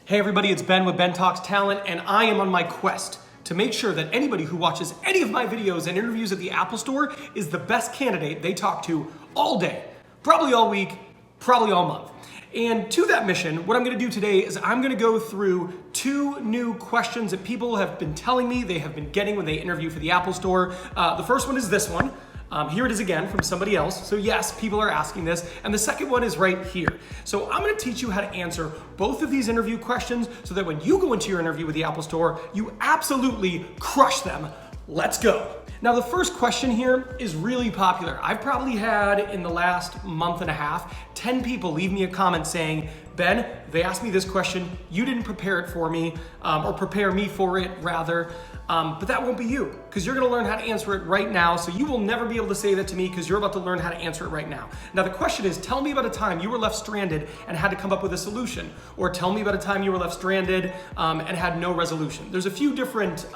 Hey everybody, it's Ben with Ben Talks Talent, and I am on my quest to make sure that anybody who watches any of my videos and interviews at the Apple Store is the best candidate they talk to all day, probably all week, probably all month. And to that mission, what I'm gonna do today is I'm gonna go through 2 new questions that people have been telling me they have been getting when they interview for the Apple Store. The first one is this one. Here it is again from somebody else. So yes, people are asking this. And the second one is right here. So I'm gonna teach you how to answer both of these interview questions so that when you go into your interview with the Apple Store, you absolutely crush them. Let's go. Now the first question here is really popular. I've probably had in the last month and a half, 10 people leave me a comment saying, Ben, they asked me this question, you didn't prepare it for me, or prepare me for it rather, but that won't be you, because you're gonna learn how to answer it right now, so you will never be able to say that to me because you're about to learn how to answer it right now. Now the question is, tell me about a time you were left stranded and had to come up with a solution, or tell me about a time you were left stranded and had no resolution. There's a few different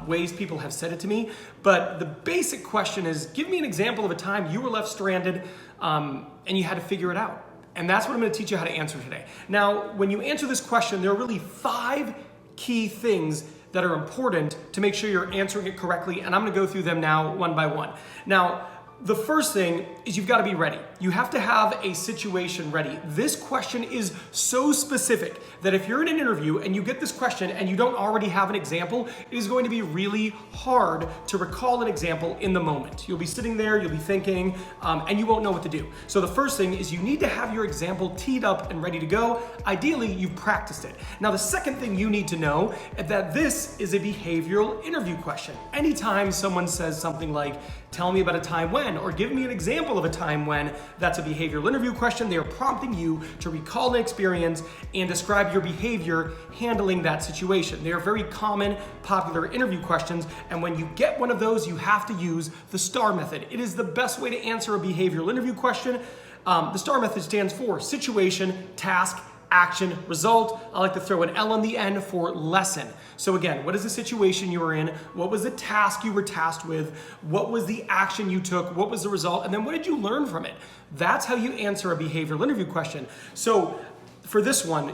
ways people have said it to me, but the basic question is, give me an example of a time you were left stranded and you had to figure it out. And that's what I'm gonna teach you how to answer today. Now, when you answer this question, there are really 5 key things that are important to make sure you're answering it correctly, and I'm gonna go through them now one by one. Now, the first thing is you've gotta be ready. You have to have a situation ready. This question is so specific that if you're in an interview and you get this question and you don't already have an example, it is going to be really hard to recall an example in the moment. You'll be sitting there, you'll be thinking, and you won't know what to do. So the first thing is you need to have your example teed up and ready to go. Ideally, you've practiced it. Now, the second thing you need to know is that this is a behavioral interview question. Anytime someone says something like, tell me about a time when, or give me an example of a time when, that's a behavioral interview question. They are prompting you to recall an experience and describe your behavior handling that situation. They are very common, popular interview questions, and when you get one of those, you have to use the STAR method. It is the best way to answer a behavioral interview question. The STAR method stands for situation, task, action, result. I like to throw an L on the end for lesson. So again, what is the situation you were in? What was the task you were tasked with? What was the action you took? What was the result? And then what did you learn from it? That's how you answer a behavioral interview question. So for this one,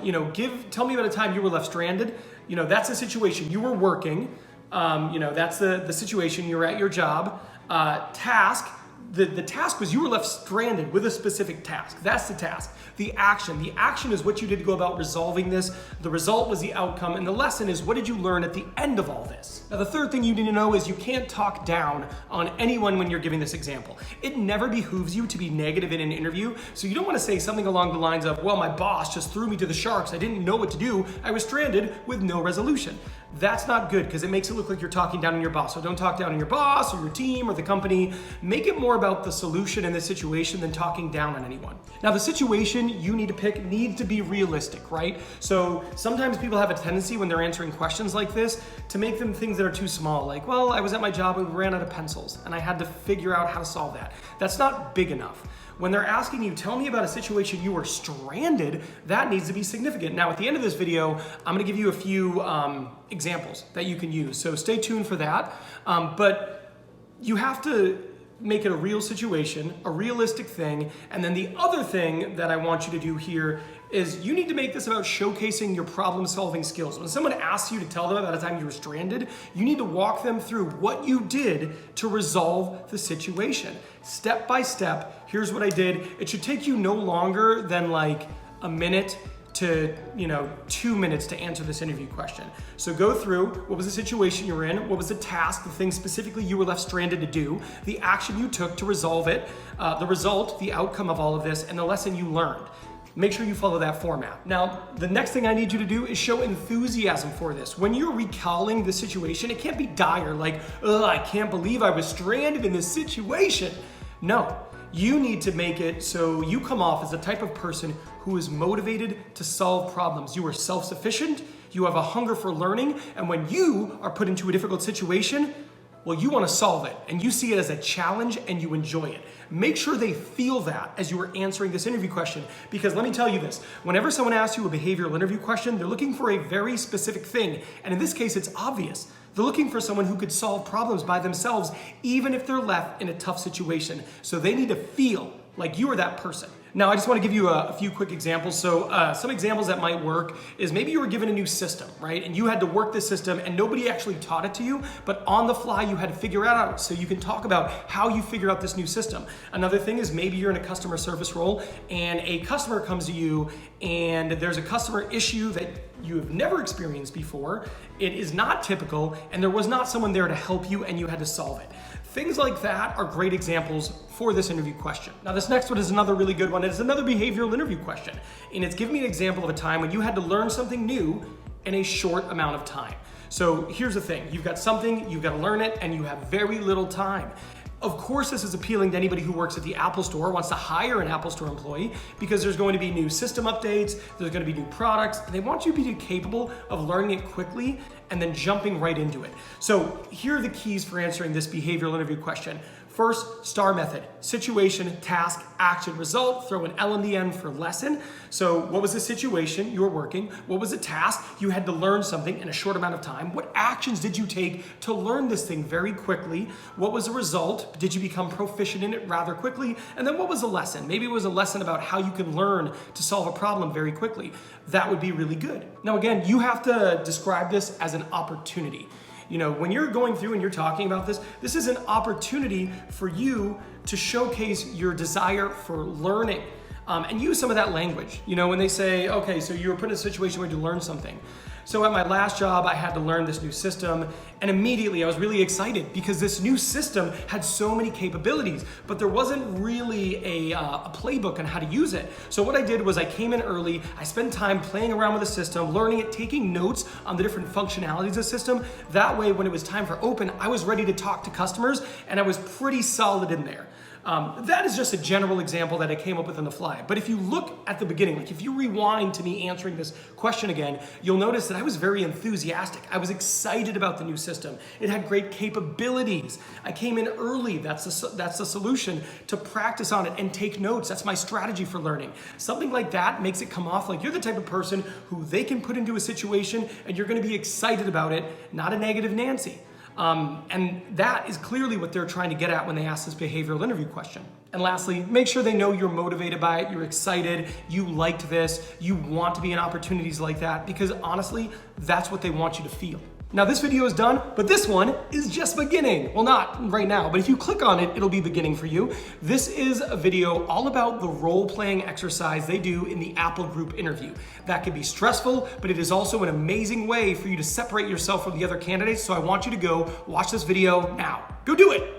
tell me about a time you were left stranded. That's a situation you were working. That's the situation you were at your job. Task. The task was you were left stranded with a specific task. That's the task. The action is what you did to go about resolving this. The result was the outcome, and the lesson is what did you learn at the end of all this? Now the third thing you need to know is you can't talk down on anyone when you're giving this example. It never behooves you to be negative in an interview, so you don't want to say something along the lines of, well, my boss just threw me to the sharks. I didn't know what to do. I was stranded with no resolution. That's not good because it makes it look like you're talking down on your boss. So don't talk down on your boss or your team or the company. Make it more about the solution in the situation than talking down on anyone. Now the situation you need to pick needs to be realistic, right? So sometimes people have a tendency when they're answering questions like this to make them things that are too small. Like, well, I was at my job and we ran out of pencils and I had to figure out how to solve that. That's not big enough. When they're asking you, tell me about a situation you were stranded, that needs to be significant. Now, at the end of this video, I'm gonna give you a few examples that you can use. So stay tuned for that. But you have to make it a real situation, a realistic thing. And then the other thing that I want you to do here is you need to make this about showcasing your problem-solving skills. When someone asks you to tell them about a time you were stranded, you need to walk them through what you did to resolve the situation. Step by step, here's what I did. It should take you no longer than like a minute to 2 minutes to answer this interview question. So go through, what was the situation you were in? What was the task, the thing specifically you were left stranded to do? The action you took to resolve it, the result, the outcome of all of this, and the lesson you learned. Make sure you follow that format. Now, the next thing I need you to do is show enthusiasm for this. When you're recalling the situation, it can't be dire, like, oh, I can't believe I was stranded in this situation. No, you need to make it so you come off as the type of person who is motivated to solve problems. You are self-sufficient, you have a hunger for learning, and when you are put into a difficult situation, well, you want to solve it, and you see it as a challenge, and you enjoy it. Make sure they feel that as you are answering this interview question, because let me tell you this, whenever someone asks you a behavioral interview question, they're looking for a very specific thing, and in this case, it's obvious. They're looking for someone who could solve problems by themselves, even if they're left in a tough situation. So they need to feel like you are that person. Now, I just want to give you a few quick examples. So some examples that might work is maybe you were given a new system, right? And you had to work this system and nobody actually taught it to you, but on the fly you had to figure it out. So you can talk about how you figure out this new system. Another thing is maybe you're in a customer service role and a customer comes to you and there's a customer issue that you have never experienced before. It is not typical and there was not someone there to help you and you had to solve it. Things like that are great examples for this interview question. Now this next one is another really good one. It's another behavioral interview question. And it's giving me an example of a time when you had to learn something new in a short amount of time. So here's the thing, you've got something, you've got to learn it, and you have very little time. Of course, this is appealing to anybody who works at the Apple Store, wants to hire an Apple Store employee, because there's going to be new system updates, there's going to be new products, and they want you to be capable of learning it quickly and then jumping right into it. So here are the keys for answering this behavioral interview question. First, STAR method: situation, task, action, result. Throw an L in the end for lesson. So what was the situation you were working? What was the task? You had to learn something in a short amount of time. What actions did you take to learn this thing very quickly? What was the result? Did you become proficient in it rather quickly? And then what was the lesson? Maybe it was a lesson about how you can learn to solve a problem very quickly. That would be really good. Now again, you have to describe this as an opportunity. You know, when you're going through and you're talking about this, this is an opportunity for you to showcase your desire for learning and use some of that language. You know, when they say, okay, so you were put in a situation where you learn something. So at my last job, I had to learn this new system, and immediately I was really excited because this new system had so many capabilities, but there wasn't really a playbook on how to use it. So what I did was I came in early, I spent time playing around with the system, learning it, taking notes on the different functionalities of the system. That way, when it was time for open, I was ready to talk to customers, and I was pretty solid in there. That is just a general example that I came up with on the fly. But if you look at the beginning, like if you rewind to me answering this question again, you'll notice that I was very enthusiastic. I was excited about the new system. It had great capabilities. I came in early. That's the solution, to practice on it and take notes. That's my strategy for learning. Something like that makes it come off like you're the type of person who they can put into a situation and you're going to be excited about it, not a negative Nancy. And that is clearly what they're trying to get at when they ask this behavioral interview question. And lastly, make sure they know you're motivated by it, you're excited, you liked this, you want to be in opportunities like that, because honestly, that's what they want you to feel. Now this video is done, but this one is just beginning. Well, not right now, but if you click on it, it'll be beginning for you. This is a video all about the role-playing exercise they do in the Apple group interview. That can be stressful, but it is also an amazing way for you to separate yourself from the other candidates. So I want you to go watch this video now. Go do it.